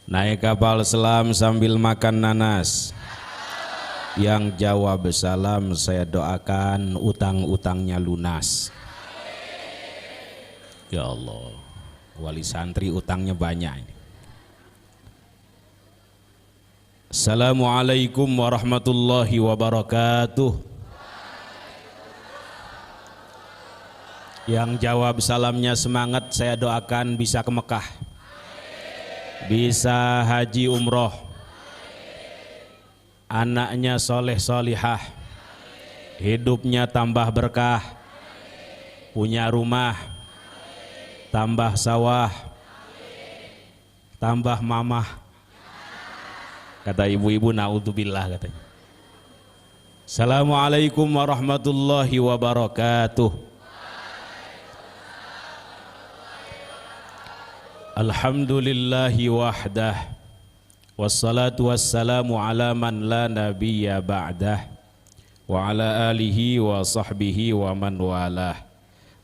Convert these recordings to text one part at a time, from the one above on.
Naik kapal selam sambil makan nanas. Yang jawab salam saya doakan utang-utangnya lunas. Ya Allah, wali santri utangnya banyak ini. Assalamualaikum warahmatullahi wabarakatuh. Yang jawab salamnya semangat saya doakan bisa ke Mekah, bisa haji umroh, anaknya soleh solihah, hidupnya tambah berkah, punya rumah, tambah sawah, tambah mamah. Kata ibu-ibu naudzubillah katanya. Assalamualaikum warahmatullahi wabarakatuh. Alhamdulillahi wahdah, wassalatu wassalamu ala man la nabiyya ba'dah, wa ala alihi wa sahbihi wa man walah.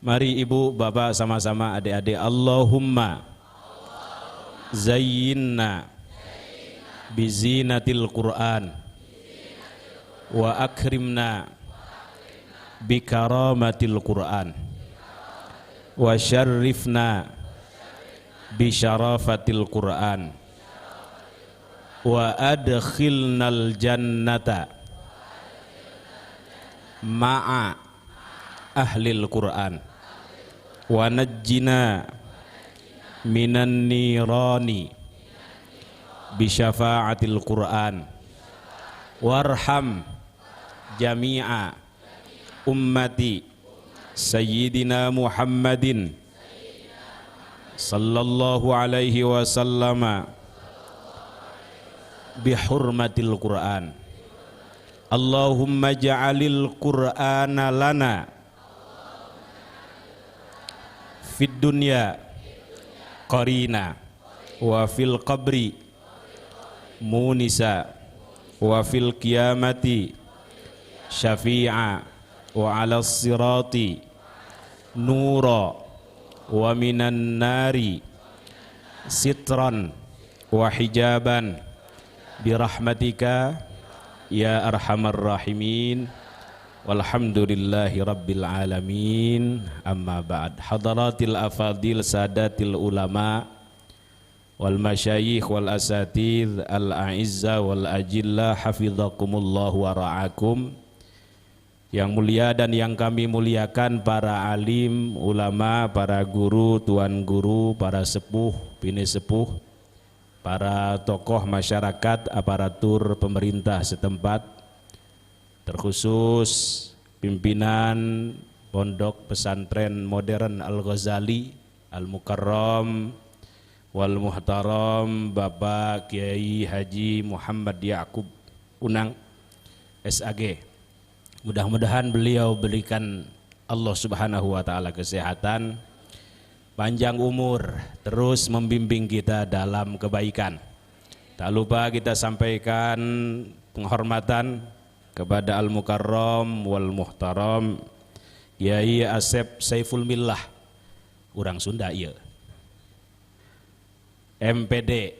Mari ibu bapak sama-sama adik-adik, Allahumma zayyinna bizinatil Qur'an wa akrimna bikaramatil Qur'an wa syarrifna bisyarafatil Qur'an wa adkhilnal jannata ma'a ahlil Qur'an wa najjina minan nirani bisyafa'atil Qur'an warham jami'a ummati sayyidina Muhammadin sallallahu alaihi wasallam bihurmatil Qur'an. Allahumma ja'alil Qur'ana lana fid dunya qarina wa fil qabri munisa wa fil qiyamati syafi'a wa 'alas sirati nura wa minan nari sitran wa hijaban birahmatika ya arhamar rahimin walhamdulillahi rabbil alamin. Amma ba'd. Hadaratil afadil sadatil ulama wal masyayikh wal asatidh al a'izza wal ajilla hafidhakumullah wa ra'akum. Yang mulia dan yang kami muliakan para alim, ulama, para guru, tuan guru, para sepuh, bini sepuh, para tokoh masyarakat, aparatur pemerintah setempat, terkhusus pimpinan Pondok Pesantren Modern Al-Ghazali Al-Mukarram wal Muhtaram Bapak Kiai Haji Muhammad Ya'qub Unang SAG. Mudah-mudahan beliau berikan Allah Subhanahu wa taala kesehatan, panjang umur, terus membimbing kita dalam kebaikan. Tak lupa kita sampaikan penghormatan kepada Al-Mukarram wal Muhtaram Kiai Asep Saiful Millah, urang Sunda ieu, MPD.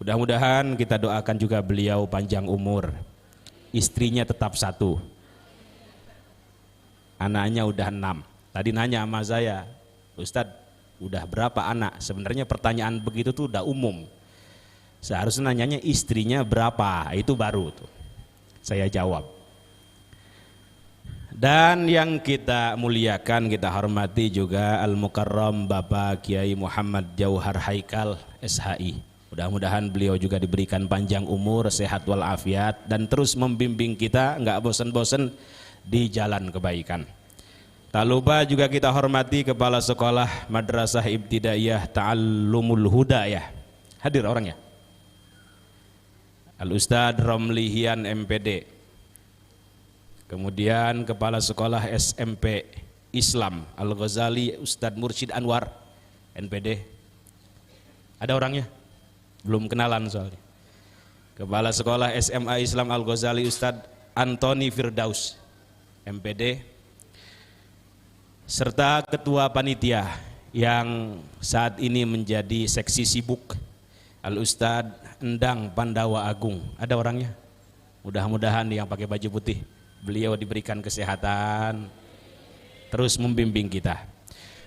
Mudah-mudahan kita doakan juga beliau panjang umur, istrinya tetap satu, anaknya udah 6. Tadi nanya sama saya, Ustadz udah berapa anak? Sebenarnya pertanyaan begitu tuh udah umum, seharusnya nanyanya istrinya berapa, itu baru tuh saya jawab. Dan yang kita muliakan, kita hormati juga Al-Mukarram Bapak Kiai Muhammad Jauhar Haikal SHI. Mudah-mudahan beliau juga diberikan panjang umur, sehat walafiat, dan terus membimbing kita nggak bosan-bosan di jalan kebaikan. Tak lupa juga kita hormati Kepala Sekolah Madrasah Ibtidaiyah Ta'allumul Hudayah. Hadir orangnya, Al-Ustadz Romlihian MPD. Kemudian Kepala Sekolah SMP Islam Al-Ghazali Ustadz Mursyid Anwar NPD. Ada orangnya? Belum kenalan soalnya. Kepala Sekolah SMA Islam Al-Ghazali Ustadz Antoni Firdaus MPD, serta Ketua Panitia yang saat ini menjadi seksi sibuk Al Ustad Endang Pandawa Agung. Ada orangnya? Mudah-mudahan yang pakai baju putih, beliau diberikan kesehatan, terus membimbing kita.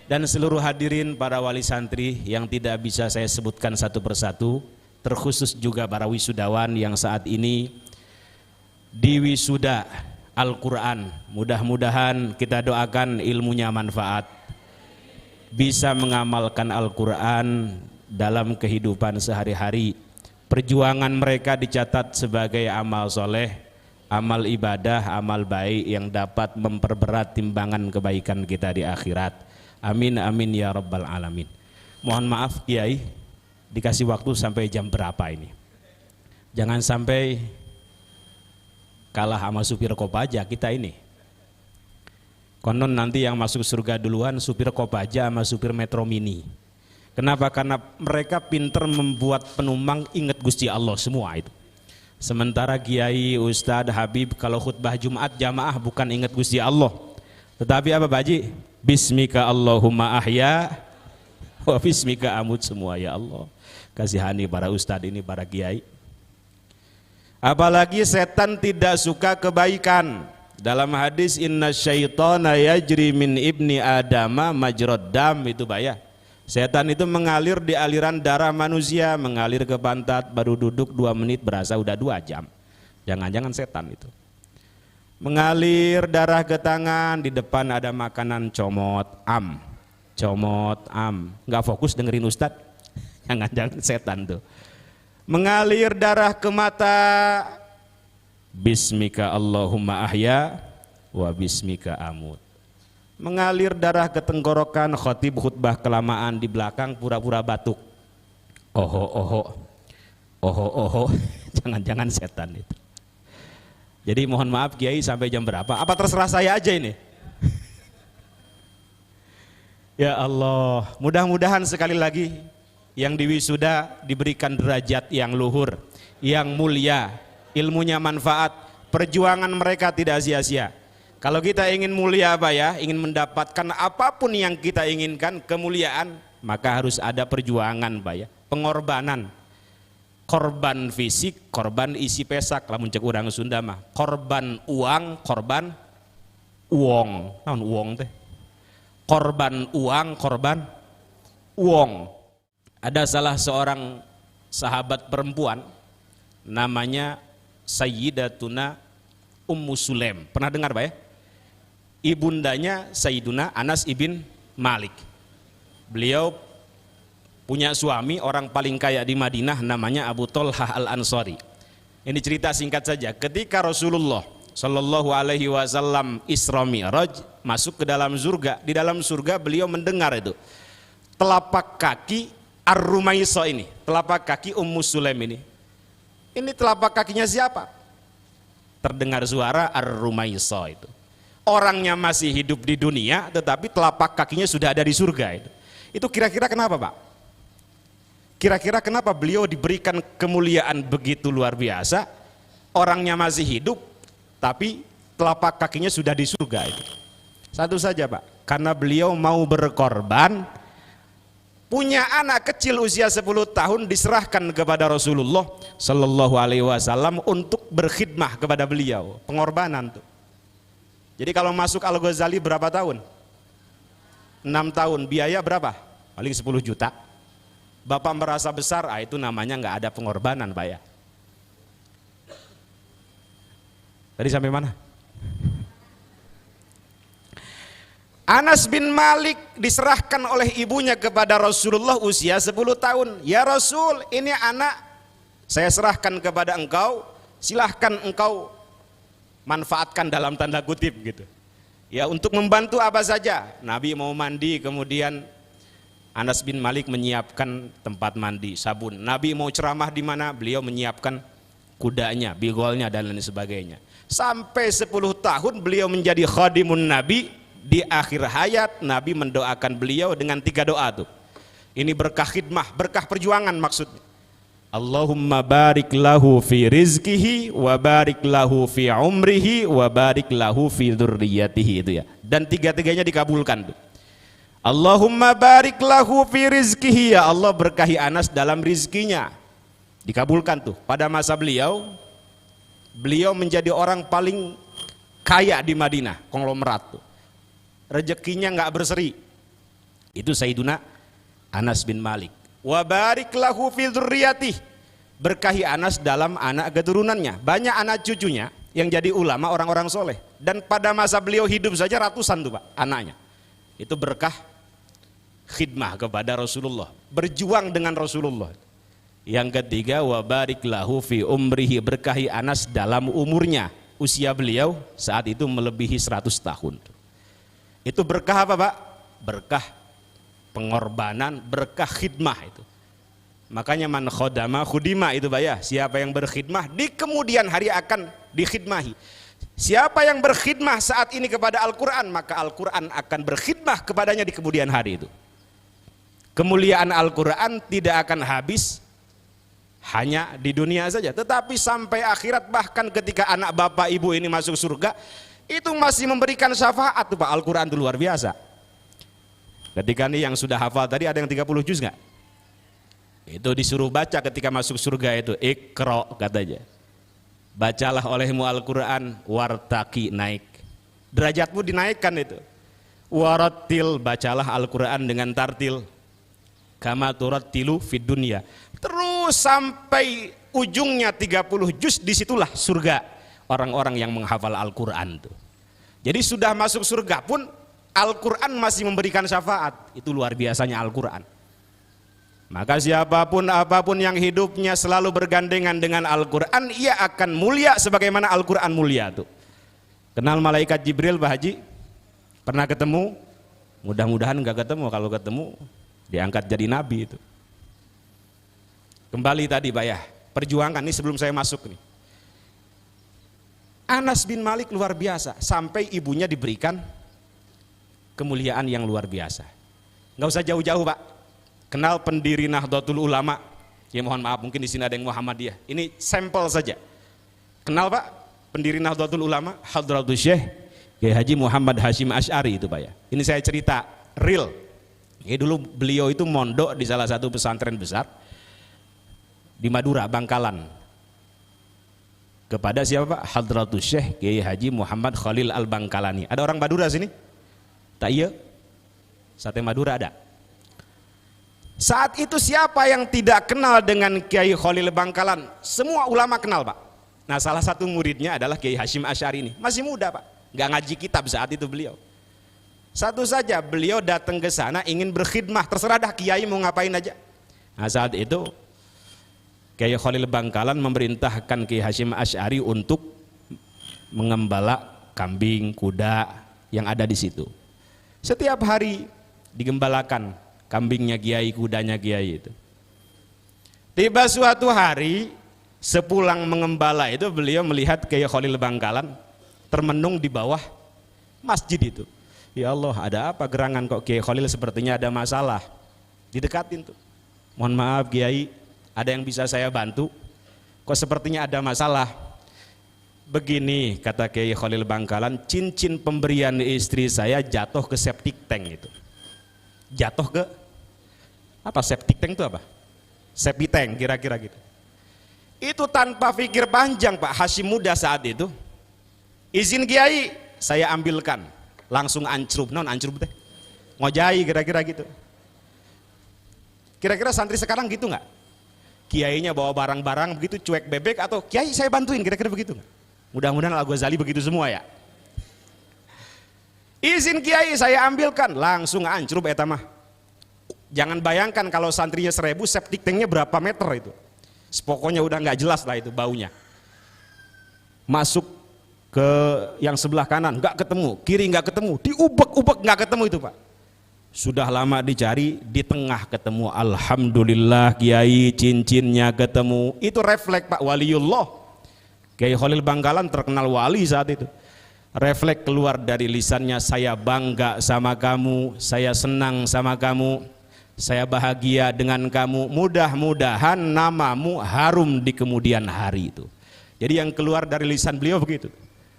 Dan seluruh hadirin para wali santri yang tidak bisa saya sebutkan satu persatu, terkhusus juga para wisudawan yang saat ini di wisuda Al-Quran. Mudah-mudahan kita doakan ilmunya manfaat, bisa mengamalkan Al-Quran dalam kehidupan sehari-hari. Perjuangan mereka dicatat sebagai amal soleh, amal ibadah, amal baik yang dapat memperberat timbangan kebaikan kita di akhirat. Amin amin ya rabbal alamin. Mohon maaf Kiai, dikasih waktu sampai jam berapa ini? Jangan sampai kalah sama supir Kopaja kita ini. Konon nanti yang masuk surga duluan supir Kopaja sama supir Metro Mini. Kenapa? Karena mereka pinter membuat penumpang ingat Gusti Allah semua itu. Sementara Kiai, Ustadz, Habib kalau khutbah Jumat jamaah bukan ingat Gusti Allah, tetapi apa Baji? Bismika Allahumma ahya wa bismika amut semua ya Allah. Kasihani para ustadz ini, para kiai. Apalagi setan tidak suka kebaikan. Dalam hadis inna syaitana yajri min ibni adama majrad dam, itu bayar. Setan itu mengalir di aliran darah manusia, mengalir ke pantat, baru duduk 2 menit berasa udah 2 jam. Jangan-jangan setan itu. Mengalir darah ke tangan, di depan ada makanan comot am. Nggak fokus dengerin ustadz. Jangan-jangan setan tuh. Mengalir darah ke mata, bismika Allahumma ahya wa bismika amut. Mengalir darah ke tenggorokan, khotib khutbah kelamaan di belakang pura-pura batuk. Oho. Jangan-jangan setan itu. Jadi mohon maaf Kiai, sampai jam berapa? Apa terserah saya aja ini? Ya Allah, mudah-mudahan sekali lagi yang diwisuda diberikan derajat yang luhur, yang mulia, ilmunya manfaat, perjuangan mereka tidak sia-sia. Kalau kita ingin mulia apa ya, ingin mendapatkan apapun yang kita inginkan, kemuliaan, maka harus ada perjuangan Pak ya, pengorbanan. Korban fisik, korban isi pesak, lamun cek urang Sunda mah. Korban uang, korban uang. Naon uang teh? Korban uang, korban uang. Ada salah seorang sahabat perempuan namanya Sayyidatuna Ummu Sulaim. Pernah dengar Pak ya? Ibundanya Sayyiduna Anas ibn Malik. Beliau punya suami orang paling kaya di Madinah namanya Abu Tolhah Al-Ansari. Ini cerita singkat saja. Ketika Rasulullah Shallallahu Alaihi Wasallam Isra Mi'raj masuk ke dalam surga, di dalam surga beliau mendengar itu telapak kaki Ar-Rumaisa ini, telapak kaki Ummu Sulaim ini. Ini telapak kakinya siapa? Terdengar suara Ar-Rumaisa itu. Orangnya masih hidup di dunia, tetapi telapak kakinya sudah ada di surga itu. Itu kira-kira kenapa Pak? Kira-kira kenapa beliau diberikan kemuliaan begitu luar biasa, orangnya masih hidup, tapi telapak kakinya sudah di surga itu? Satu saja Pak, karena beliau mau berkorban, punya anak kecil usia 10 tahun diserahkan kepada Rasulullah Sallallahu Alaihi Wasallam untuk berkhidmah kepada beliau, pengorbanan tuh. Jadi kalau masuk Al-Ghazali berapa tahun? 6 tahun, biaya berapa? Paling 10 juta. Bapak merasa besar, itu namanya nggak ada pengorbanan Pak ya. Tadi sampai mana? Anas bin Malik diserahkan oleh ibunya kepada Rasulullah usia 10 tahun. Ya Rasul, ini anak saya serahkan kepada engkau, silahkan engkau manfaatkan dalam tanda kutip gitu. Ya untuk membantu apa saja. Nabi mau mandi, kemudian Anas bin Malik menyiapkan tempat mandi, sabun. Nabi mau ceramah di mana, beliau menyiapkan kudanya, bigolnya dan lain sebagainya. Sampai 10 tahun beliau menjadi khadimun Nabi. Di akhir hayat Nabi mendoakan beliau dengan 3 doa tuh. Ini berkah khidmah, berkah perjuangan maksudnya. Allahumma barik lahu fi rizkihi wa barik lahu fi umrihi wa barik lahu fi dzurriyyatihi itu ya. Dan 3-tiganya dikabulkan tuh. Allahumma barik lahu fi rizkihi, ya Allah berkahi Anas dalam rizkinya. Dikabulkan tuh. Pada masa beliau menjadi orang paling kaya di Madinah, konglomerat tuh. Rezekinya nggak berseri. Itu Sayyiduna Anas bin Malik. Wa barik lahu fi dzurriyyatih. Berkahi Anas dalam anak keturunannya. Banyak anak cucunya yang jadi ulama, orang-orang soleh. Dan pada masa beliau hidup saja ratusan tuh Pak anaknya. Itu berkah khidmah kepada Rasulullah, berjuang dengan Rasulullah. Yang ketiga, wa barik lahu fi umrihi, berkahi Anas dalam umurnya. Usia beliau saat itu melebihi 100 tahun. Itu berkah apa Pak? Berkah pengorbanan, berkah khidmah itu. Makanya man khodama khudima itu Pak ya. Siapa yang berkhidmah di kemudian hari akan dikhidmahi. Siapa yang berkhidmah saat ini kepada Al-Quran, maka Al-Quran akan berkhidmah kepadanya di kemudian hari itu. Kemuliaan Al-Quran tidak akan habis hanya di dunia saja, tetapi sampai akhirat, bahkan ketika anak bapak ibu ini masuk surga, itu masih memberikan syafaat tuh Pak. Al-Quran itu luar biasa. Ketika nih yang sudah hafal tadi ada yang 30 juz nggak? Itu disuruh baca ketika masuk surga itu, Iqra katanya. Bacalah olehmu Al-Quran, wartaki, naik. Derajatmu dinaikkan itu. Warattil, bacalah Al-Quran dengan tartil. Kama turattilu fid dunya. Terus sampai ujungnya 30 juz, disitulah surga orang-orang yang menghafal Al-Quran itu. Jadi sudah masuk surga pun Al-Quran masih memberikan syafaat. Itu luar biasanya Al-Quran. Maka siapapun apapun yang hidupnya selalu bergandengan dengan Al-Quran, ia akan mulia sebagaimana Al-Quran mulia tuh. Kenal malaikat Jibril Pak Haji? Pernah ketemu? Mudah-mudahan enggak ketemu. Kalau ketemu diangkat jadi nabi itu. Kembali tadi Pak ya, perjuangan ini sebelum saya masuk nih. Anas bin Malik luar biasa, sampai ibunya diberikan kemuliaan yang luar biasa. Nggak usah jauh-jauh Pak. Kenal pendiri Nahdlatul Ulama? Ya mohon maaf, mungkin di sini ada yang Muhammadiyah. Ini sampel saja. Kenal Pak pendiri Nahdlatul Ulama? Hadratus Syekh Kiai Haji Muhammad Hashim Asy'ari itu Pak ya. Ini saya cerita real. Ya, dulu beliau itu mondok di salah satu pesantren besar di Madura, Bangkalan. Kepada siapa Pak? Hadratus Syekh Kiai Haji Muhammad Khalil Al-Bangkalani. Ada orang Madura sini? Tak iya? Sate Madura ada? Saat itu siapa yang tidak kenal dengan Kiai Khalil Bangkalan? Semua ulama kenal Pak. Nah salah satu muridnya adalah Kiai Hashim Asy'ari ini. Masih muda Pak, nggak ngaji kitab saat itu beliau. Satu saja, beliau datang ke sana ingin berkhidmah, terserah dah Kiai mau ngapain aja. Nah saat itu Kiai Khalil Bangkalan memerintahkan Kiai Hashim Asy'ari untuk mengembala kambing, kuda yang ada di situ. Setiap hari digembalakan kambingnya Kiai, kudanya Kiai itu. Tiba suatu hari sepulang mengembala itu beliau melihat Kiai Khalil Bangkalan termenung di bawah masjid itu. Ya Allah, ada apa gerangan kok Kiai Khalil, sepertinya ada masalah. Didekatin tuh. Mohon maaf Kiai, ada yang bisa saya bantu? Kok sepertinya ada masalah? Begini kata Kiai Khalil Bangkalan, cincin pemberian istri saya jatuh ke septic tank itu. Jatuh ke apa? Septic tank itu apa? Septic tank kira-kira gitu. Itu tanpa pikir panjang Pak Hashim muda saat itu. Izin Kiai, saya ambilkan. Langsung ancrup, non ancrup teh. Ngojai kira-kira gitu. Kira-kira santri sekarang gitu nggak? Kiainya bawa barang-barang begitu cuek bebek, atau Kiai saya bantuin, kira-kira begitu nggak? Mudah-mudahan Al-Ghazali begitu semua ya. Izin Kiai saya ambilkan, langsung ancrup eta mah. Jangan bayangkan kalau santrinya 1000, septic tanknya berapa meter itu. Pokoknya udah nggak jelas lah itu baunya. Masuk ke yang sebelah kanan nggak ketemu, kiri nggak ketemu, diubek-ubek nggak ketemu itu Pak. Sudah lama dicari, di tengah ketemu. Alhamdulillah Kiai, cincinnya ketemu. Itu refleks Pak, waliullah. Kiai Khalil Bangkalan terkenal wali saat itu. Refleks keluar dari lisannya, saya bangga sama kamu, saya senang sama kamu, saya bahagia dengan kamu, mudah-mudahan namamu harum di kemudian hari itu. Jadi yang keluar dari lisan beliau begitu,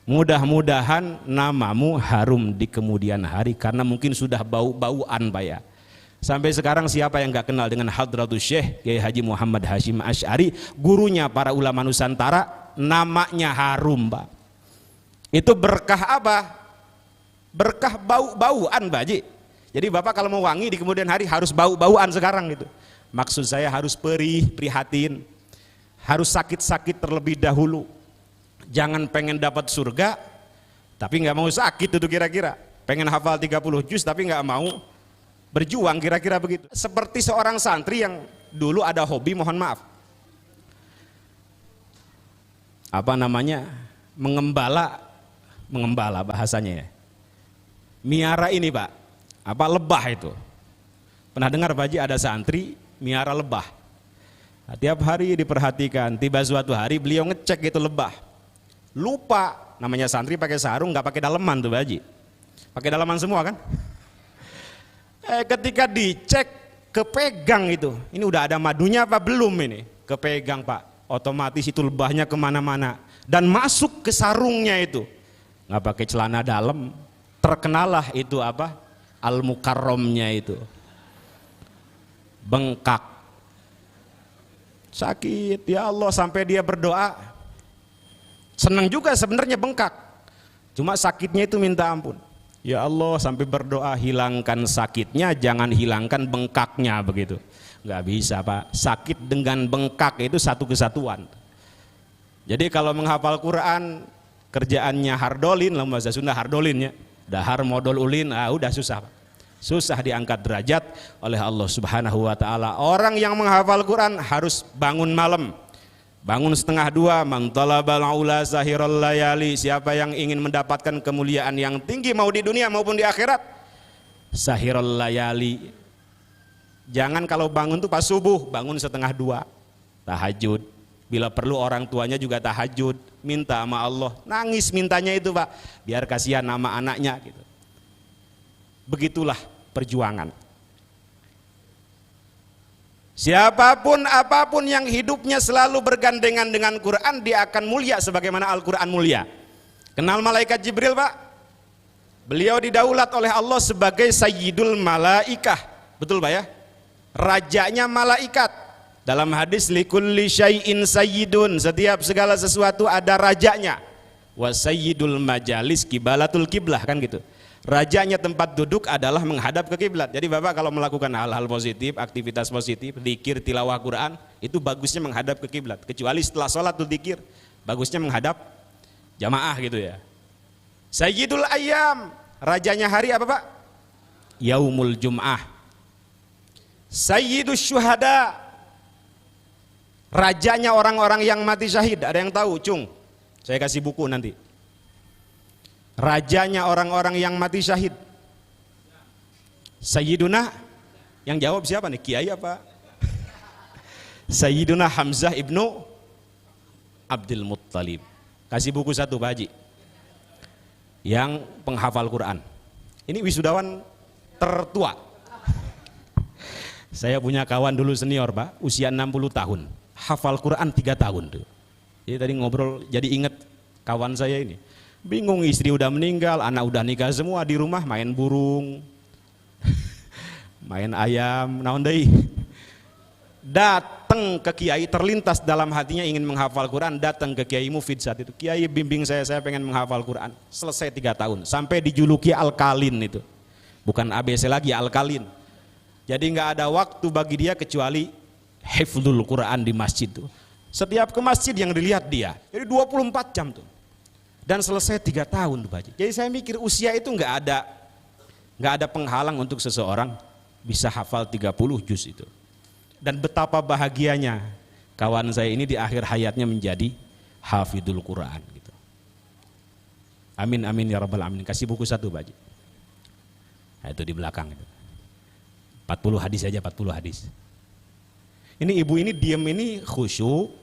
mudah-mudahan namamu harum di kemudian hari, karena mungkin sudah bau-bauan Pak ya. Sampai sekarang siapa yang nggak kenal dengan Hadratus Syekh Kiai Haji Muhammad Hasyim Asy'ari, gurunya para ulama Nusantara, namanya harum, Pak. Itu berkah apa? Berkah bau-bauan, Pak Haji. Jadi Bapak kalau mau wangi di kemudian hari harus bau-bauan sekarang gitu. Maksud saya harus perih, prihatin, harus sakit-sakit terlebih dahulu. Jangan pengen dapat surga tapi nggak mau sakit itu kira-kira. Pengen hafal 30 juz tapi nggak mau berjuang, kira-kira begitu. Seperti seorang santri yang dulu ada hobi, mohon maaf, apa namanya, mengembala bahasanya ya, miara ini Pak, apa, lebah itu. Pernah dengar Pak Haji ada santri miara lebah? Nah, tiap hari diperhatikan, tiba suatu hari beliau ngecek itu lebah, lupa, namanya santri pakai sarung nggak pakai daleman tuh Pak Haji, pakai daleman semua kan. Ketika dicek, kepegang itu, ini udah ada madunya apa belum ini, kepegang Pak, otomatis itu lebahnya kemana-mana dan masuk ke sarungnya itu, nggak pakai celana dalam, terkenalah itu apa, al-mukarramnya itu, bengkak, sakit, ya Allah, sampai dia berdoa, senang juga sebenarnya bengkak, cuma sakitnya itu minta ampun. Ya Allah, sampai berdoa, hilangkan sakitnya, jangan hilangkan bengkaknya, begitu. Nggak bisa Pak, sakit dengan bengkak itu satu kesatuan. Jadi kalau menghafal Quran, kerjaannya hardolin, lah bahasa Sunda hardolin ya, dahar modol ulin, udah susah Pak. Susah diangkat derajat oleh Allah Subhanahu wa Ta'ala. Orang yang menghafal Quran harus bangun malam, bangun 1:30, man talabal ula sahiral layali, siapa yang ingin mendapatkan kemuliaan yang tinggi mau di dunia maupun di akhirat, sahiral layali. Jangan kalau bangun tuh pas subuh, bangun 1:30, tahajud. Bila perlu orang tuanya juga tahajud, minta sama Allah, nangis mintanya itu Pak, biar kasihan nama anaknya gitu. Begitulah perjuangan. Siapapun apapun yang hidupnya selalu bergandengan dengan Quran, dia akan mulia sebagaimana Al-Quran mulia. Kenal malaikat Jibril Pak? Beliau didaulat oleh Allah sebagai Sayyidul Malaikah, betul Pak ya? Rajanya malaikat. Dalam hadis likulli syai'in sayyidun, setiap segala sesuatu ada rajanya. Wa sayyidul majalis kibalatul kiblah, kan gitu. Rajanya tempat duduk adalah menghadap ke kiblat. Jadi Bapak kalau melakukan hal-hal positif, aktivitas positif, dzikir, tilawah Quran, itu bagusnya menghadap ke kiblat. Kecuali setelah sholat tuh dzikir, bagusnya menghadap jamaah gitu ya. Sayyidul Ayyam, rajanya hari apa Pak? Yaumul Jum'ah. Sayyidus Syuhada, rajanya orang-orang yang mati syahid. Ada yang tahu, Cung? Saya kasih buku nanti. Rajanya orang-orang yang mati syahid. Sayyiduna, yang jawab siapa nih? Kiai apa? Sayyiduna Hamzah ibnu Abdul Muttalib. Kasih buku satu Pak Haji, yang penghafal Quran. Ini wisudawan tertua. Saya punya kawan dulu senior Pak, usia 60 tahun, hafal Quran 3 tahun tuh. Jadi tadi ngobrol, jadi inget kawan saya ini. Bingung, istri udah meninggal, anak udah nikah semua, di rumah main burung, main ayam, naon deui. Datang ke kiai, terlintas dalam hatinya ingin menghafal Quran, datang ke Kiai Mufid saat itu. Kiai bimbing saya pengen menghafal Quran. Selesai 3 tahun, sampai dijuluki Alkalin itu. Bukan ABC lagi, Alkalin. Jadi nggak ada waktu bagi dia kecuali hifdzul Quran di masjid tuh. Setiap ke masjid yang dilihat dia. Jadi 24 jam tuh. Dan selesai 3 tahun tuh Pak Haji. Jadi saya mikir usia itu nggak ada penghalang untuk seseorang bisa hafal 30 juz itu. Dan betapa bahagianya kawan saya ini di akhir hayatnya menjadi hafidul Quran gitu. Amin amin ya rabbal alamin. Kasih buku satu Pak Haji. Nah, itu di belakang itu. 40 hadis aja, 40 hadis. Ini ibu ini diam ini khusyuk,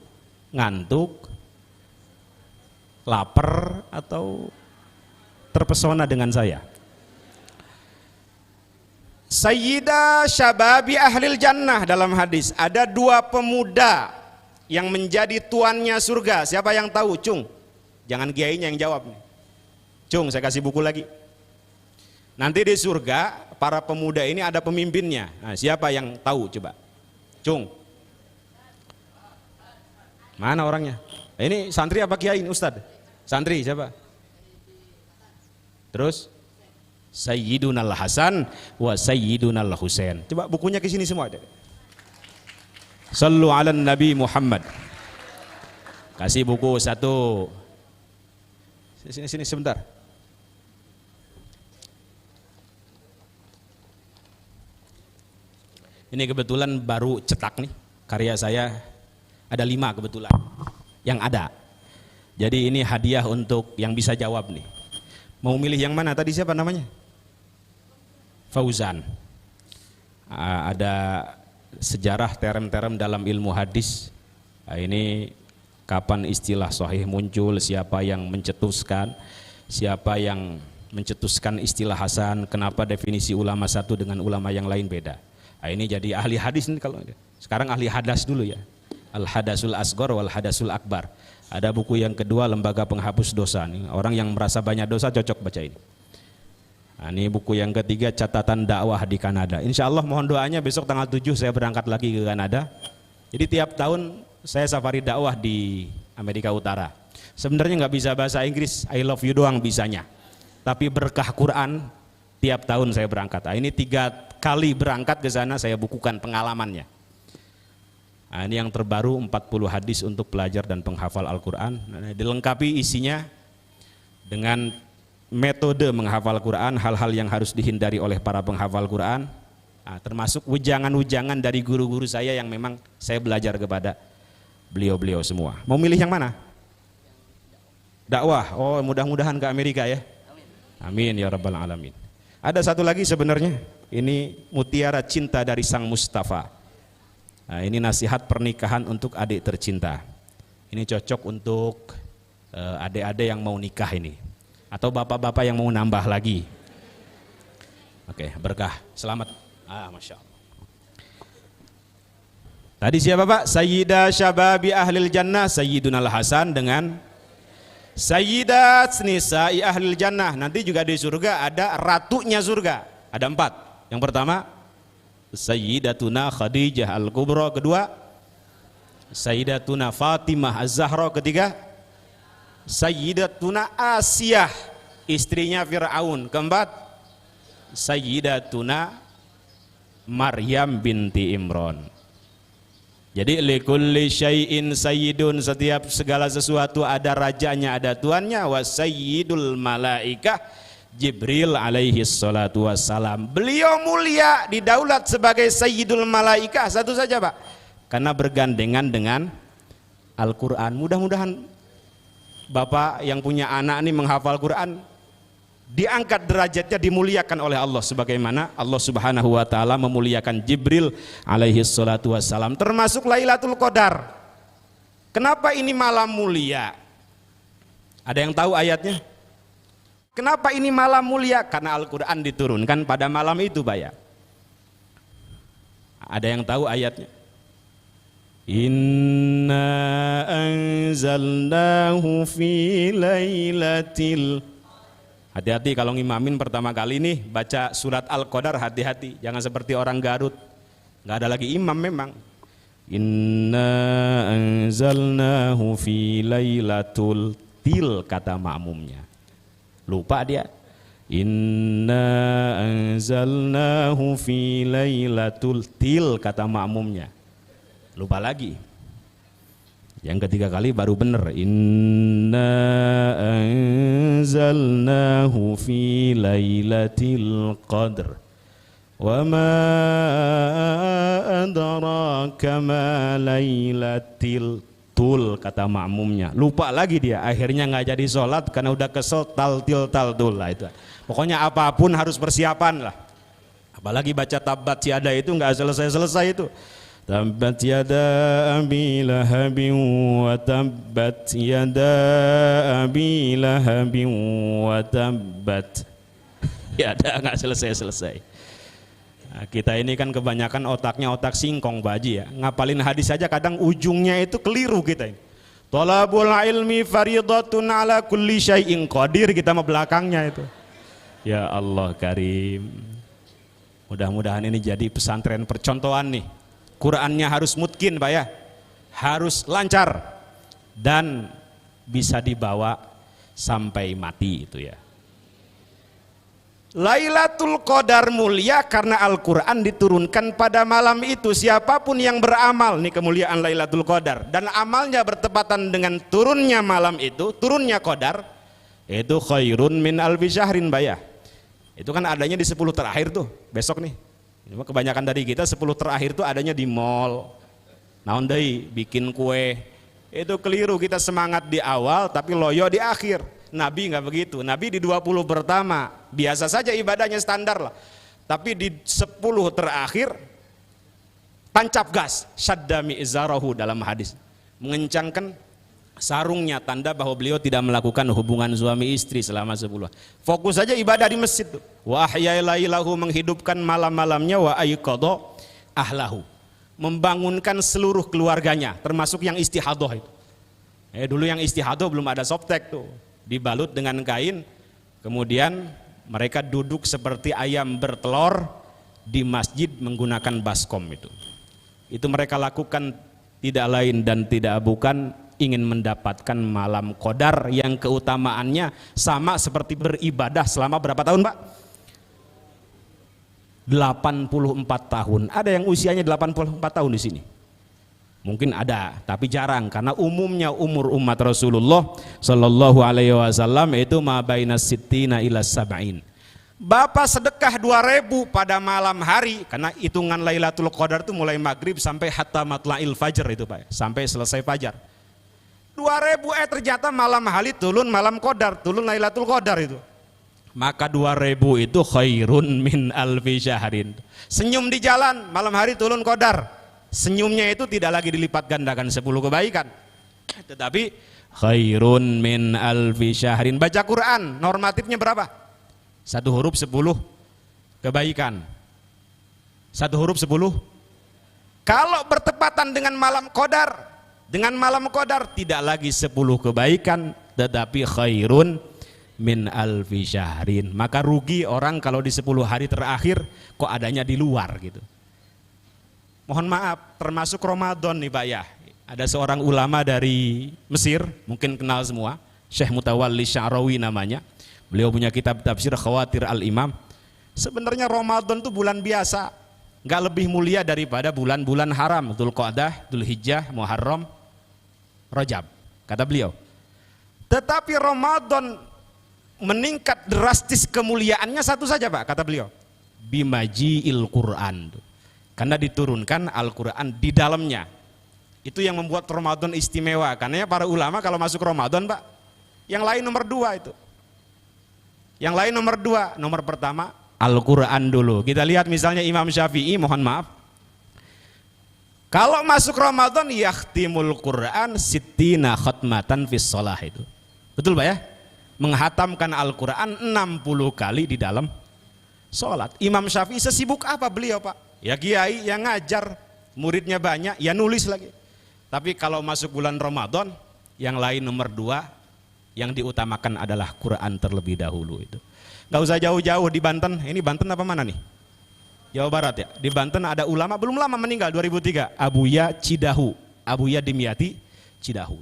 ngantuk, lapar atau terpesona dengan saya. Sayyidah syababi ahlil jannah, dalam hadis ada 2 pemuda yang menjadi tuannya surga. Siapa yang tahu? Cung, jangan kiainya yang jawab nih. Cung, saya kasih buku lagi. Nanti di surga para pemuda ini ada pemimpinnya. Nah, siapa yang tahu coba? Cung. Mana orangnya? Ini santri apa kiai ini, Ustad? Santri siapa? Terus Sayyiduna Al-Hasan wa Sayyiduna Al-Husain. Coba bukunya ke sini semua. Sallu ala Nabi Muhammad. Kasih buku satu. Sini sebentar. Ini kebetulan baru cetak nih. Karya saya ada 5 kebetulan yang ada. Jadi ini hadiah untuk yang bisa jawab nih. Mau milih yang mana? Tadi siapa namanya? Fauzan. Ada sejarah terem-terem dalam ilmu hadis. Ini kapan istilah sahih muncul, siapa yang mencetuskan, siapa yang mencetuskan istilah hasan, kenapa definisi ulama satu dengan ulama yang lain beda. Ini jadi ahli hadis nih kalau sekarang ahli hadas dulu ya. Al-Hadasul Asghar wal Hadasul Akbar. Ada buku yang kedua, Lembaga Penghapus Dosa. Nih, orang yang merasa banyak dosa cocok baca ini. Nah, ini buku yang ketiga, Catatan Dakwah di Kanada. Insya Allah mohon doanya besok tanggal 7 saya berangkat lagi ke Kanada. Jadi tiap tahun saya safari dakwah di Amerika Utara. Sebenarnya nggak bisa bahasa Inggris, I love you doang bisanya. Tapi berkah Quran tiap tahun saya berangkat. Nah, ini 3 kali berangkat ke sana saya bukukan pengalamannya. Nah, ini yang terbaru 40 hadis untuk pelajar dan penghafal Al-Quran. Nah, dilengkapi isinya dengan metode menghafal Quran, hal-hal yang harus dihindari oleh para penghafal Quran. Nah, termasuk ujangan-ujangan dari guru-guru saya yang memang saya belajar kepada beliau-beliau semua. Mau milih yang mana? Dakwah. Oh, mudah-mudahan ke Amerika ya. Amin ya rabbal alamin. Ada satu lagi sebenarnya. Ini Mutiara Cinta dari Sang Mustafa. Nah, ini nasihat pernikahan untuk adik tercinta. Ini cocok untuk adik-adik yang mau nikah ini. Atau bapak-bapak yang mau nambah lagi. Oke, berkah. Selamat. Masya Allah. Tadi siapa Pak? Sayyidah Syababi Ahlil Jannah, Sayyiduna Al-Hasan dengan Sayyidat Nisa'i Ahlil Jannah. Nanti juga di surga ada ratunya surga. Ada 4. Yang pertama Sayyidatuna Khadijah Al-Kubra. Kedua Sayyidatuna Fatimah Az-Zahra. Ketiga Sayyidatuna Asiyah istrinya Fir'aun. Keempat Sayyidatuna Maryam binti Imran. Jadi likulli syai'in sayyidun, setiap segala sesuatu ada rajanya, ada tuannya. Wa sayyidul malaikah Jibril alaihi salatu wassalam. Beliau mulia didaulat sebagai sayyidul malaikah. Satu saja Pak, karena bergandengan dengan Al-Quran. Mudah-mudahan Bapak yang punya anak ini menghafal Quran, diangkat derajatnya, dimuliakan oleh Allah sebagaimana Allah Subhanahu wa taala memuliakan Jibril alaihi salatu wassalam, termasuk Lailatul Qadar. Kenapa ini malam mulia? Ada yang tahu ayatnya? Kenapa ini malam mulia? Karena Al-Qur'an diturunkan pada malam itu, Pak ya. Ada yang tahu ayatnya? Inna anzalnahu fi lailatil. Hati-hati kalau ngimamin pertama kali nih baca surat Al-Qadar, hati-hati, jangan seperti orang Garut, nggak ada lagi imam memang. Inna anzalnahu fi lailatul til, kata makmumnya, lupa dia. Inna anzalnahu fi lailatul til, kata makmumnya, lupa lagi. Yang ketiga kali baru bener. Inna anzalnahu fi lailatul qadr wa ma adraka ma lailatul tul, kata makmumnya, lupa lagi dia. Akhirnya nggak jadi sholat karena udah kesel taltil taltul lah itu. Pokoknya apapun harus persiapan lah. Apalagi baca tabat yada itu nggak selesai-selesai itu. Tabbat yada abi lahabin wa tabbat yada abi lahabin wa tabbat. Ya ada, nggak selesai-selesai. Nah, kita ini kan kebanyakan otaknya otak singkong baji ya. Ngapalin hadis saja kadang ujungnya itu keliru kita ini. Thalabul ilmi faridatun ala kulli syai'in qadir, kita mah belakangnya itu. Ya Allah Karim. Mudah-mudahan ini jadi pesantren percontohan nih. Qurannya harus mutkin Pak ya, harus lancar dan bisa dibawa sampai mati itu ya. Lailatul Qadar mulia karena Al-Quran diturunkan pada malam itu. Siapapun yang beramal, nih kemuliaan Lailatul Qadar, dan amalnya bertepatan dengan turunnya malam itu, turunnya Qadar, itu khairun min alfi syahrin Pak ya. Itu kan adanya di 10 terakhir tuh, besok nih. Cuma kebanyakan dari kita 10 terakhir tuh adanya di mall, naon deui, bikin kue. Itu keliru, kita semangat di awal tapi loyo di akhir. Nabi nggak begitu, Nabi di 20 pertama biasa saja ibadahnya standar lah, tapi di 10 terakhir tancap gas, syaddami izarahu dalam hadis, mengencangkan sarungnya, tanda bahwa beliau tidak melakukan hubungan suami istri selama 10. Fokus saja ibadah di masjid tuh. Wa ahyai lailahu, menghidupkan malam-malamnya, wa ayqadha ahlahu, membangunkan seluruh keluarganya termasuk yang istihadah itu. Dulu yang istihadah belum ada softtek tuh, dibalut dengan kain, kemudian mereka duduk seperti ayam bertelur di masjid menggunakan baskom itu. Itu mereka lakukan tidak lain dan tidak bukan ingin mendapatkan malam Qadar yang keutamaannya sama seperti beribadah selama berapa tahun Pak? 84 tahun. Ada yang usianya 84 tahun di sini? Mungkin ada, tapi jarang, karena umumnya umur umat Rasulullah Sallallahu Alaihi Wasallam itu mabaina sittina ila sab'in. Bapak sedekah 2.000 pada malam hari, karena hitungan Lailatul Qadar itu mulai maghrib sampai hatta matla'il fajr itu Pak, sampai selesai fajar. 2.000 ternyata malam hari turun malam Qadar, turun Lailatul Qadar itu. Maka 2.000 itu khairun min alfi syahrin. Senyum di jalan malam hari turun Qadar. Senyumnya itu tidak lagi dilipat gandakan 10 kebaikan, tetapi khairun min alfi syahrin. Baca Quran normatifnya berapa? 1 huruf 10 kebaikan. 1 huruf 10. Kalau bertepatan dengan malam Qadar tidak lagi 10 kebaikan, tetapi khairun min alfi syahrin. Maka rugi orang kalau di 10 hari terakhir kok adanya di luar gitu. Mohon maaf, termasuk Ramadan nih Pak ya. Ada seorang ulama dari Mesir, mungkin kenal semua, Syekh Mutawalli Sya'rawi namanya. Beliau punya kitab tafsir Khawatir Al-Imam. Sebenarnya Ramadan itu bulan biasa, nggak lebih mulia daripada bulan-bulan haram, Dzulqa'dah, Dzulhijjah, Muharram, Rajab, kata beliau. Tetapi Ramadan meningkat drastis kemuliaannya satu saja Pak, kata beliau, bimaji'il Qur'an, karena diturunkan Al-Quran di dalamnya. Itu yang membuat Ramadan istimewa. Karena para ulama kalau masuk Ramadan Pak, yang lain nomor 2 itu. Yang lain nomor 2, nomor pertama Al-Quran dulu. Kita lihat misalnya Imam Syafi'i, mohon maaf, kalau masuk Ramadan yakhtimul Quran sittina khatmatan fis shalah itu. Betul Pak ya? Menghatamkan Al-Quran 60 kali di dalam sholat. Imam Syafi'i sesibuk apa beliau Pak? Ya kiai yang ngajar, muridnya banyak, ya nulis lagi. Tapi kalau masuk bulan Ramadan, yang lain nomor 2, yang diutamakan adalah Quran terlebih dahulu itu. Gak usah jauh-jauh di Banten, ini Banten apa mana nih? Jawa Barat ya. Di Banten ada ulama belum lama meninggal 2003, Abuya Cidahu, Abuya Dimyati Cidahu.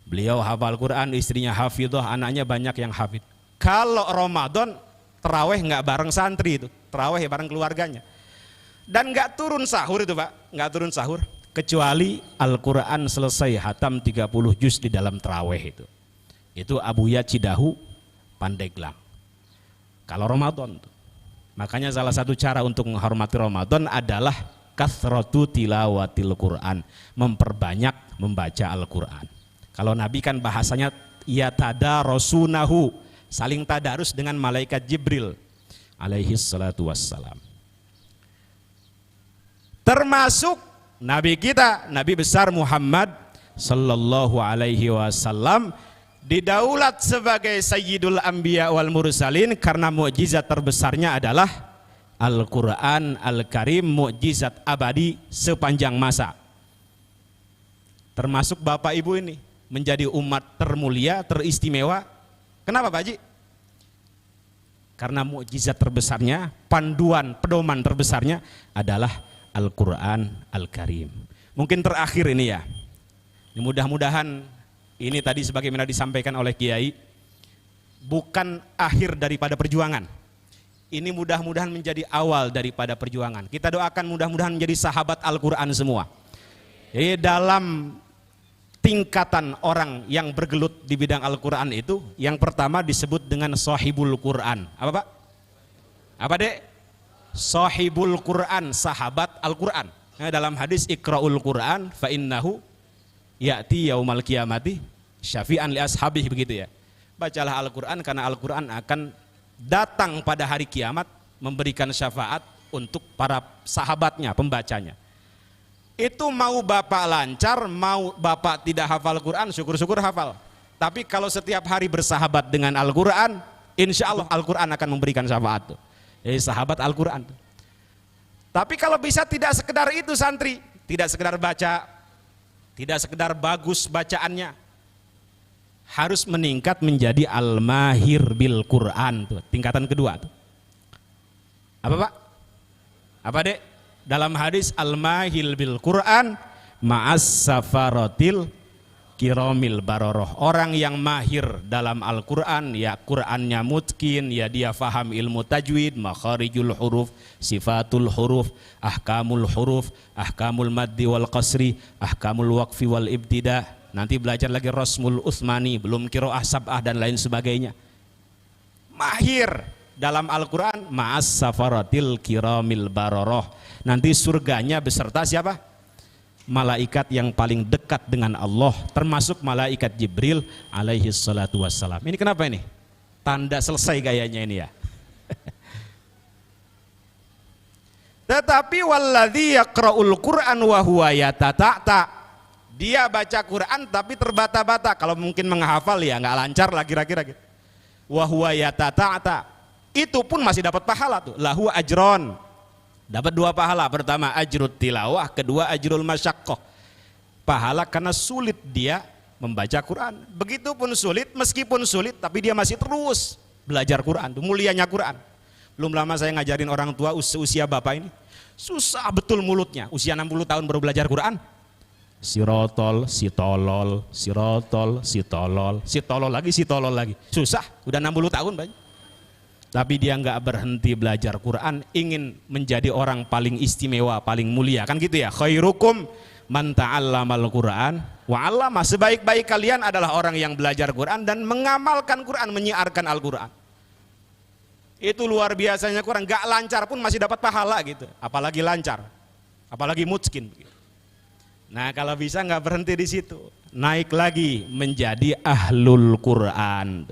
Beliau hafal Quran, istrinya hafidhah, anaknya banyak yang hafid. Kalau Ramadan terawih nggak bareng santri itu, terawih bareng keluarganya. Dan nggak turun sahur itu Pak, nggak turun sahur kecuali Al-Quran selesai hatam 30 juz di dalam terawih itu. Itu Abuya Cidahu, Pandeglang. Kalau Ramadan tuh. Makanya salah satu cara untuk menghormati Ramadan adalah kathratu tilawatil Quran, memperbanyak membaca Al-Quran. Kalau Nabi kan bahasanya ya tadarasunahu, saling tadarus dengan malaikat Jibril alaihi salatu wassalam. Termasuk Nabi kita, Nabi besar Muhammad Sallallahu Alaihi Wasallam didaulat sebagai Sayyidul Anbiya wal Mursalin karena mukjizat terbesarnya adalah Al-Quran Al-Karim, mukjizat abadi sepanjang masa. Termasuk Bapak Ibu ini menjadi umat termulia, teristimewa. Kenapa Pak Haji? Karena mukjizat terbesarnya, panduan, pedoman terbesarnya adalah Al-Quran Al-Karim. Mungkin terakhir ini ya, mudah-mudahan ini tadi sebagaimana disampaikan oleh Kiai, bukan akhir daripada perjuangan. Ini mudah-mudahan menjadi awal daripada perjuangan. Kita doakan mudah-mudahan menjadi sahabat Al-Quran semua. Jadi dalam tingkatan orang yang bergelut di bidang Al-Quran itu, yang pertama disebut dengan sahibul Quran. Apa Pak? Apa Dek? Sahibul Quran, sahabat Al-Quran. Nah, dalam hadis Iqra'ul Quran fa innahu ya'ti yaumal qiyamati syafi'an li ashabihi, begitu ya. Bacalah Al-Quran karena Al-Quran akan datang pada hari kiamat memberikan syafaat untuk para sahabatnya, pembacanya. Itu mau Bapak lancar, mau Bapak tidak hafal Quran, syukur-syukur hafal. Tapi kalau setiap hari bersahabat dengan Al-Quran, insya Allah Al-Quran akan memberikan syafaat. Jadi sahabat Al-Quran. Tapi kalau bisa tidak sekedar itu santri, tidak sekedar baca, tidak sekedar bagus bacaannya, harus meningkat menjadi al-mahir bil Quran, tuh, tingkatan kedua tuh. Apa Pak? Apa Dek? Dalam hadis al-mahil bil Quran ma'as safaratil kiromil baroroh. Orang yang mahir dalam Al-Quran, ya Qurannya mutkin, ya dia faham ilmu tajwid, makharijul huruf, sifatul huruf, ahkamul maddi wal qasri, ahkamul waqfi wal ibtida. Nanti belajar lagi Rasmul Utsmani, belum qiraah sab'ah dan lain sebagainya. Mahir dalam Al-Quran ma'as safaratil kiramil baroroh. Nanti surganya beserta siapa? Malaikat yang paling dekat dengan Allah, termasuk malaikat Jibril alaihi salatu wassalam. Ini kenapa ini? Tanda selesai gayanya ini ya. Tetapi walladzi yaqra'ul Qur'an wa huwa yatata'ta. Dia baca Quran tapi terbata-bata. Kalau mungkin menghafal ya nggak lancar lah kira-kira gitu. Wa huwa yatata'ta. Itu pun masih dapat pahala tuh. Lahu ajron. Dapat 2 pahala. Pertama ajrut tilawah, kedua ajrul masyaqqah. Pahala karena sulit dia membaca Quran. Begitupun sulit, meskipun sulit tapi dia masih terus belajar Quran. Itu mulianya Quran. Belum lama saya ngajarin orang tua usia Bapak ini. Susah betul mulutnya. Usia 60 tahun baru belajar Quran. Sirotol, sitolol, sirotol, sitolol, sitolol lagi, sitolol lagi. Susah, udah 60 tahun banyak. Tapi dia nggak berhenti belajar Quran, ingin menjadi orang paling istimewa, paling mulia, kan gitu ya. Khairukum man ta'allamal Quran wa 'allama. Sebaik-baik kalian adalah orang yang belajar Quran dan mengamalkan Quran, menyiarkan Al-Quran. Itu luar biasanya Quran, nggak lancar pun masih dapat pahala gitu. Apalagi lancar, apalagi mutskin. Nah kalau bisa nggak berhenti di situ, naik lagi menjadi ahlul Quran.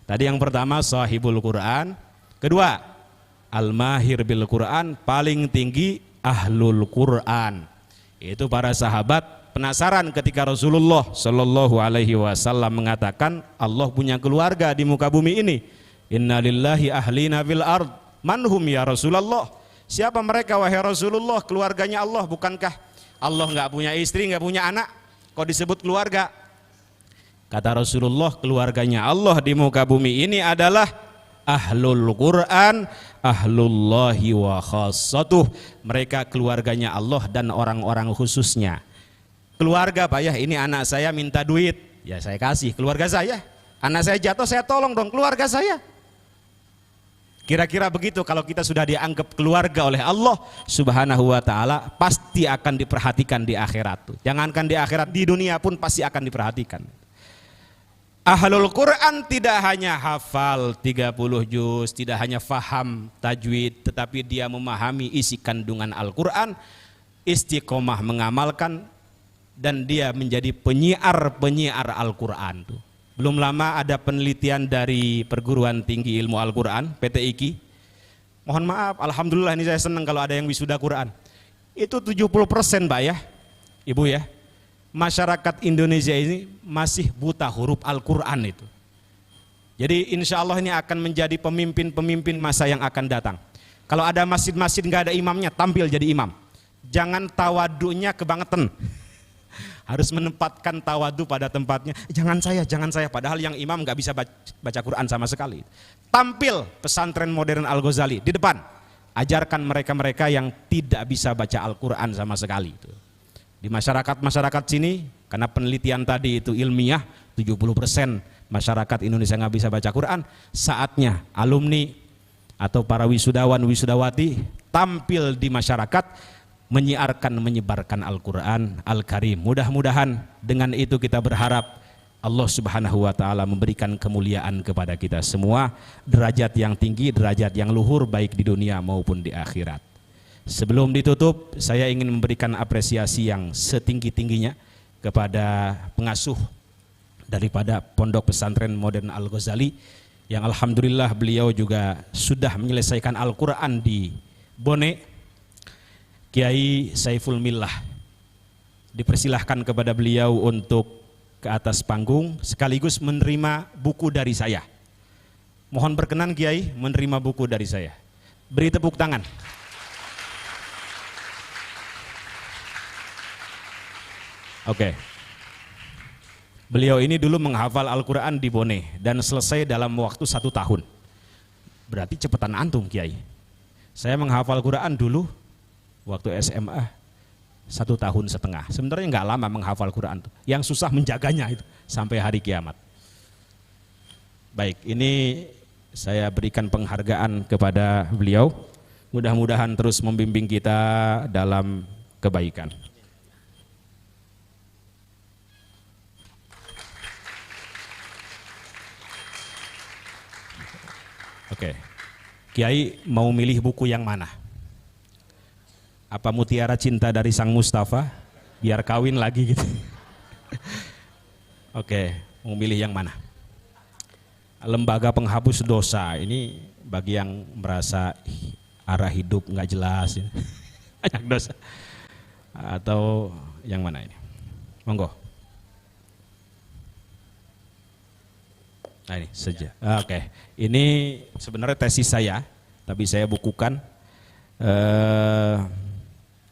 Tadi yang pertama sahibul Quran, kedua al-mahir bil Quran, paling tinggi ahlul Quran. Itu para sahabat penasaran ketika Rasulullah Shallallahu Alaihi Wasallam mengatakan Allah punya keluarga di muka bumi ini. Inna lillahi ahlina fil ard. Manhum ya Rasulullah? Siapa mereka wahai Rasulullah? Keluarganya Allah. Bukankah Allah nggak punya istri, nggak punya anak? Kok disebut keluarga? Kata Rasulullah, keluarganya Allah di muka bumi ini adalah ahlul Quran, ahlullahi wa khassatuh. Mereka keluarganya Allah dan orang-orang khususnya. Keluarga Pak ya, ini anak saya minta duit, ya saya kasih. Keluarga saya, anak saya jatuh saya tolong dong, keluarga saya. Kira-kira begitu. Kalau kita sudah dianggap keluarga oleh Allah Subhanahu wa ta'ala, pasti akan diperhatikan di akhirat. Jangankan di akhirat, di dunia pun pasti akan diperhatikan. Ahlul Quran tidak hanya hafal 30 juz, tidak hanya faham tajwid, tetapi dia memahami isi kandungan Al-Quran, istiqomah mengamalkan, dan dia menjadi penyiar Al-Quran. Belum lama ada penelitian dari Perguruan Tinggi Ilmu Al-Quran, PT IKI. Mohon maaf, alhamdulillah ini saya senang kalau ada yang wisuda Quran. Itu 70% Pak ya, Ibu ya. Masyarakat Indonesia ini masih buta huruf Al-Quran itu. Jadi insya Allah ini akan menjadi pemimpin-pemimpin masa yang akan datang. Kalau ada masjid-masjid nggak ada imamnya, tampil jadi imam. Jangan tawadunya kebangetan. harus menempatkan tawadu pada tempatnya. Jangan saya, padahal yang imam nggak bisa baca Quran sama sekali. Tampil pesantren modern Al-Ghazali di depan, ajarkan mereka-mereka yang tidak bisa baca Al-Quran sama sekali. Di masyarakat sini, karena penelitian tadi itu ilmiah, 70% masyarakat Indonesia nggak bisa baca Quran, saatnya alumni atau para wisudawan wisudawati tampil di masyarakat menyiarkan menyebarkan Al-Quran Al-Karim. Mudah-mudahan dengan itu kita berharap Allah Subhanahu wa taala memberikan kemuliaan kepada kita semua, derajat yang tinggi, derajat yang luhur baik di dunia maupun di akhirat. Sebelum ditutup, saya ingin memberikan apresiasi yang setinggi-tingginya kepada pengasuh daripada Pondok Pesantren Modern Al-Ghazali yang alhamdulillah beliau juga sudah menyelesaikan Al-Quran di Bone, Kiai Saiful Millah. Dipersilahkan kepada beliau untuk ke atas panggung sekaligus menerima buku dari saya. Mohon berkenan Kiai menerima buku dari saya. Beri tepuk tangan. Oke. Beliau ini dulu menghafal Al-Quran di Bone dan selesai dalam waktu 1 tahun. Berarti cepetan antum Kiai. Saya menghafal Quran dulu waktu SMA 1,5 tahun. Sebenarnya nggak lama menghafal Quran. Yang susah menjaganya itu sampai hari kiamat. Baik, ini saya berikan penghargaan kepada beliau. Mudah-mudahan terus membimbing kita dalam kebaikan. Oke, Kiai mau milih buku yang mana? Apa Mutiara Cinta dari Sang Mustafa? Biar kawin lagi gitu. Oke, mau milih yang mana? Lembaga Penghapus Dosa, ini bagi yang merasa arah hidup nggak jelas, banyak dosa. Atau yang mana ini? Monggo. Nah ini saja. Oke, ini sebenarnya tesis saya, tapi saya bukukan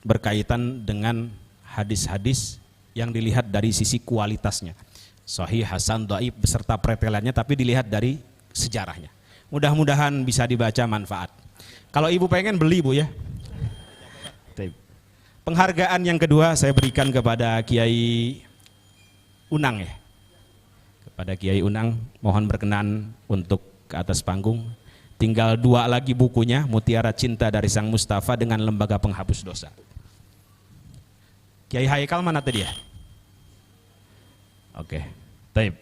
berkaitan dengan hadis-hadis yang dilihat dari sisi kualitasnya, sahih, hasan, dhaif beserta pretelannya, tapi dilihat dari sejarahnya. Mudah-mudahan bisa dibaca manfaat. Kalau ibu pengen beli bu ya. Penghargaan yang kedua saya berikan kepada Kiai Unang ya. Pada Kiai Unang, mohon berkenan untuk ke atas panggung. Tinggal 2 lagi bukunya, Mutiara Cinta dari Sang Mustafa dengan Lembaga Penghapus Dosa. Kiai Haikal mana tadi ya? Oke, taib.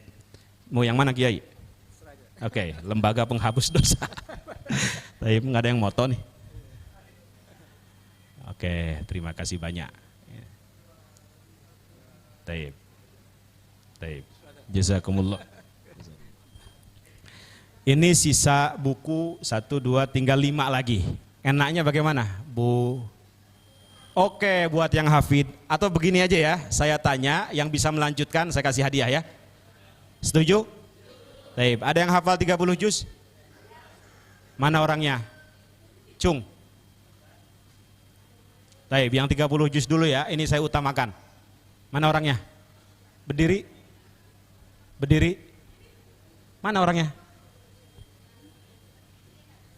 Mau yang mana Kiai? Oke, Lembaga Penghapus Dosa. Taib, nggak ada yang moto nih. Oke, terima kasih banyak. Taib. Taib. Jazakumullah. Ini sisa buku 1, 2, tinggal 5 lagi. Enaknya bagaimana Bu? Oke, buat yang hafid. Atau begini aja ya, saya tanya, yang bisa melanjutkan saya kasih hadiah ya. Setuju? Baik, ada yang hafal 30 juz? Mana orangnya? Cung. Baik, yang 30 juz dulu ya, ini saya utamakan. Mana orangnya? Berdiri. Berdiri. Mana orangnya?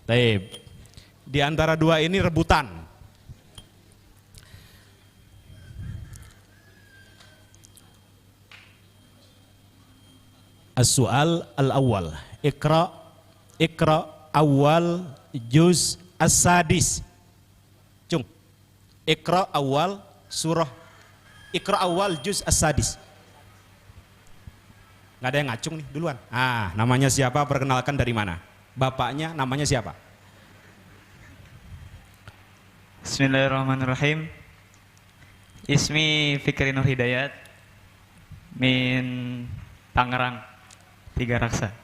Taib. Di antara 2 ini rebutan. As-su'al al-awwal. Iqra awal juz as-sadis. Cung. Iqra awal surah. Iqra awal juz as-sadis. Nggak ada yang ngacung nih duluan. Ah, namanya siapa? Perkenalkan dari mana? Bapaknya namanya siapa? Bismillahirrahmanirrahim. Ismi Fikri Nur Hidayat min Tangerang, 3 Raksa.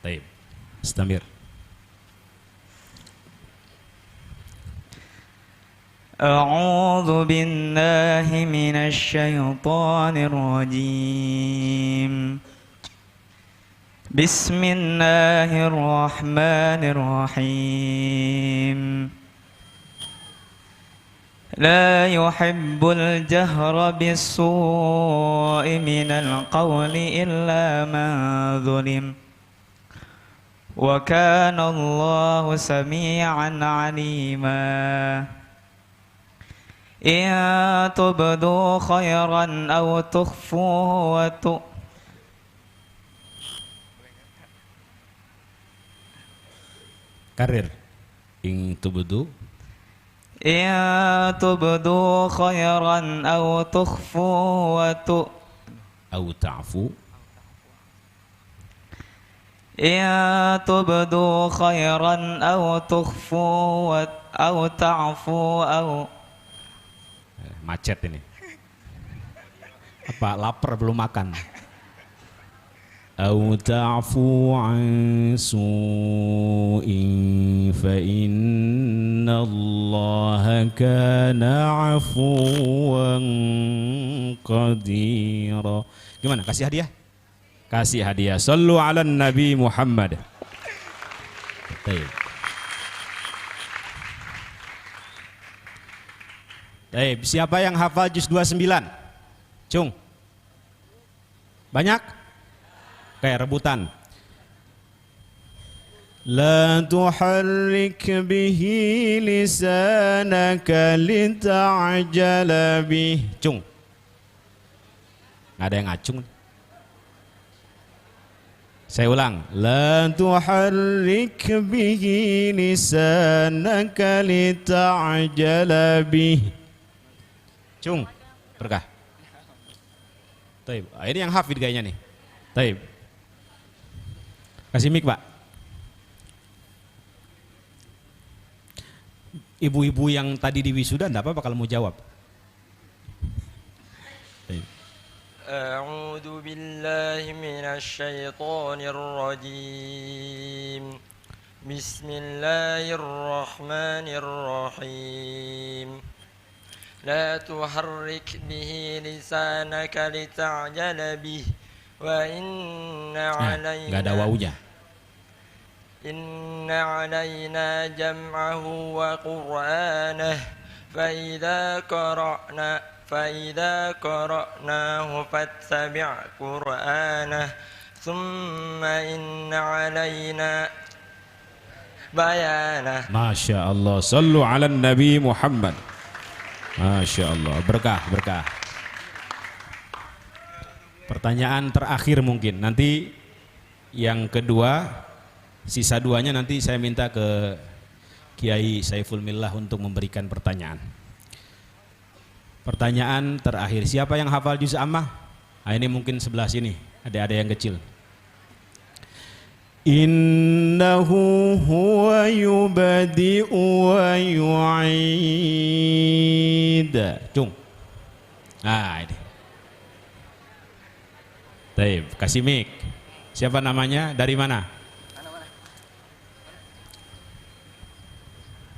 Taib. Istamir. A'udzu billahi minasy syaithanir rajim. Bismillahirrahmanirrahim. لا يحب الجهر بالسوء من القول إلا من ظلم وكان الله سميعا عليما إن تبدوا خيرا أو تخفوه Karir. In tubdu إن تبدوا خيرا أو تخفوه au ta'fu إن تبدوا خيرا أو تخفوه أو تعفوا أو macet ini. Apa lapar belum makan? Au ta'fu an su'in fa innallaha kana 'afuwan qadira. Gimana? Kasih hadiah? Kasih hadiah. Sallu 'alan Nabi Muhammad. Baik. Baik, siapa yang hafal juz 29? Cung. Banyak? Kayak rebutan. La tuharrik bihi lisanaka lita'jala bih. Cung. Nggak ada yang ngacung. Saya ulang. La tuharrik bihi lisanaka lita'jala bih. Cung, berkah. Taib. Ini yang hafid kayaknya nih. Taib. Kasih mic, Pak. Ibu-ibu yang tadi di wisuda enggak apa-apa kalau mau jawab. Taib. أعوذ بالله من الشيطان الرجيم بسم الله الرحمن الرحيم لا تحرك به لسانك لتعجل به وإن علينا Enggak ada wawunya. إن علينا جمعه وقرآنه فإذا قرأناه فاتبع قرآنه ثم إن علينا بيانه. Masya Allah. Sallu ala Nabi Muhammad. Masya Allah. Berkah, berkah. Pertanyaan terakhir mungkin. Nanti yang kedua, sisa duanya nanti saya minta ke Kiai Saiful Millah untuk memberikan pertanyaan. Pertanyaan terakhir, siapa yang hafal juz ammah? Nah, ini mungkin sebelah sini, ada yang kecil. Innahu huwa yubadi'u wa yu'id. Cung. Nah, ini. Taib, kasih mic. Siapa namanya? Dari mana?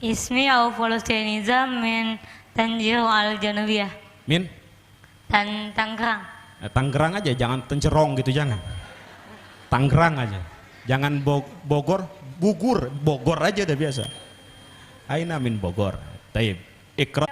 Ismi Aufolusianizam min Tanjir al-Janubiyah. Min? Tangerang. Tangerang aja, jangan Tencerong gitu, jangan. Tangerang aja. Jangan Bogor, Bogor aja udah biasa. Aina min Bogor. Taib. Iqra.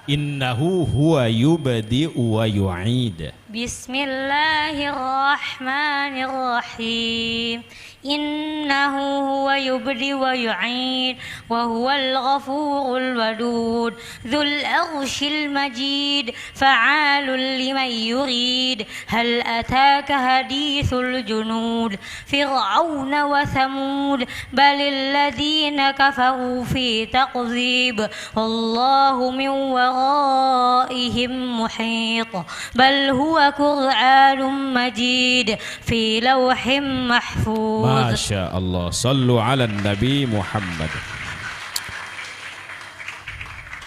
Innahu huwa yubadi'u wa yu'id. Bismillahirrahmanirrahim. Innahu huwa yubdi wa yu'id wa huwal ghafurul wadud dzul arsyil majid fa'alul liman yurid. Hal ataka hadithul junud fir'auna wa thamud balil ladzina kafaru fi taqdzib wallahu min waraihim muhit bal huwa qur'anun majid fi lawhim mahfuz. Masya Allah. Sallu ala Nabi Muhammad.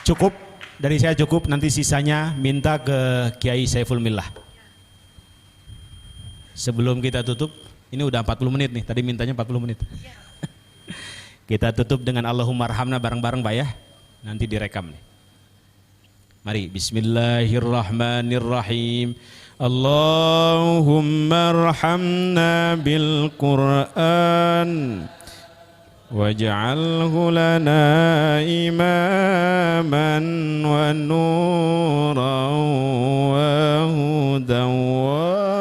Cukup, dari saya cukup, nanti sisanya minta ke Kiai Saiful Millah. Sebelum kita tutup, ini udah 40 menit nih, tadi mintanya 40 menit. Kita tutup dengan Allahumma arhamna bareng-bareng Pak ya, nanti direkam nih. Mari, bismillahirrahmanirrahim. Allahumma arhamna bil Qur'an واجعله لنا إماما ونورا وهدى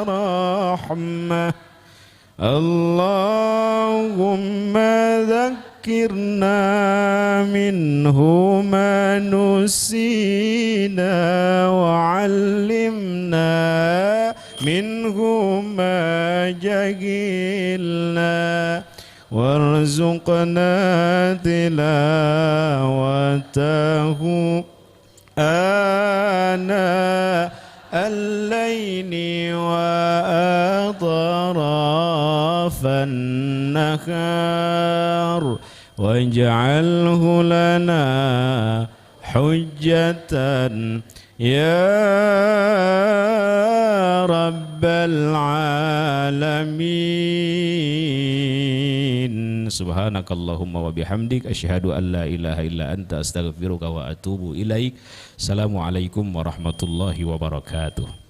ورحمة اللهم ذكرنا منه ما نسينا وعلمنا منه ما جهلنا وارزقنا تلاوته آناء الليل وأطراف النهار واجعله لنا حجة يا رب العالمين. Subhanakallahumma wa bihamdik asyhadu an la ilaha illa anta astaghfiruka wa atubu ilaik. Assalamualaikum warahmatullahi wabarakatuh.